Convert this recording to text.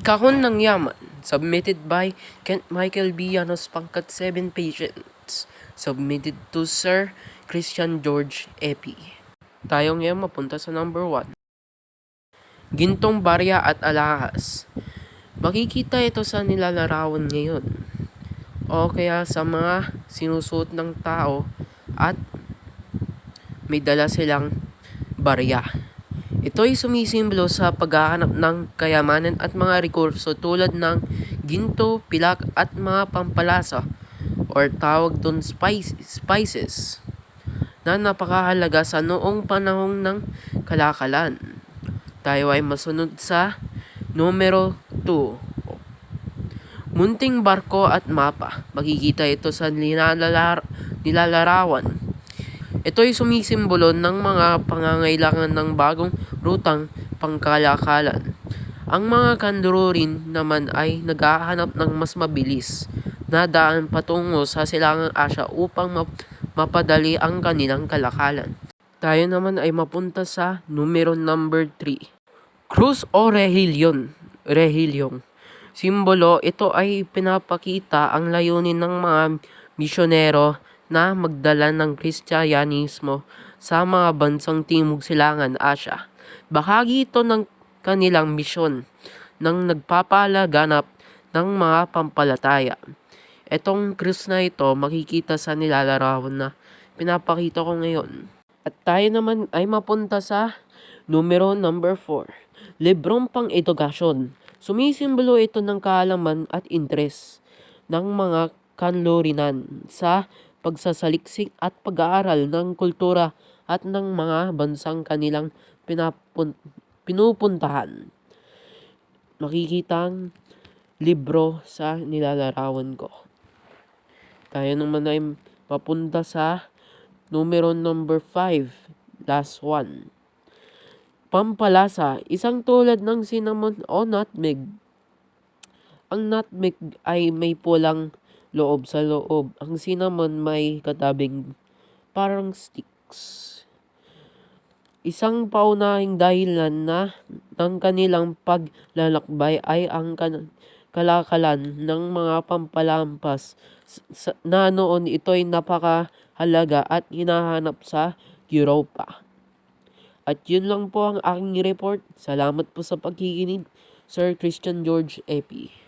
Kahon ng Yaman, submitted by Kent Michael B. Llanos Pangkat 7 Patients, submitted to Sir Christian George Epi. Tayo ngayon mapunta sa number 1. Gintong barya at alahas. Makikita ito sa nilalarawan ngayon o kaya sa mga sinusuot ng tao at may dala silang barya. Ito ay sumisimbolo sa paghahanap ng kayamanan at mga rekurso tulad ng ginto, pilak at mga pampalasa or tawag dun spices na napakahalaga sa noong panahon ng kalakalan. Tayo ay masunod sa numero 2. Munting barko at mapa. Makikita ito sa nilalarawan. Ito ay sumisimbolo ng mga pangangailangan ng bagong rutang pangkalakalan. Ang mga kandurorin naman ay naghahanap ng mas mabilis na daan patungo sa silangang Asya upang mapadali ang kanilang kalakalan. Tayo naman ay mapunta sa numero number 3. Krus o Rehilyon. Simbolo, ito ay pinapakita ang layunin ng mga misyonero na magdala ng Kristyanismo sa mga bansang Timog Silangan Asya. Bahagi ito ng kanilang misyon ng nagpapalaganap ng mga pampalataya. Etong krus na ito makikita sa nilalarawan na pinapakita ko ngayon. At tayo naman ay mapunta sa numero number 4. Librong pang-edukasyon. Sumisimbolo ito ng kaalaman at interes ng mga kanlurinan sa pagsasaliksik at pag-aaral ng kultura at ng mga bansang kanilang pinupuntahan. Makikita ang libro sa nilalarawan ko. Tayo naman ay mapunta sa numero number 5, last one. Pampalasa, isang tulad ng cinnamon o nutmeg. Ang nutmeg ay may pulang loob sa loob. Ang cinnamon may katabing parang sticks. Isang paunahing dahilan na ng kanilang paglalakbay ay ang kalakalan ng mga pampalampas na noon ito'y napakahalaga at hinahanap sa Europa. At yun lang po ang aking report. Salamat po sa pagkikinig, Sir Christian George Epi.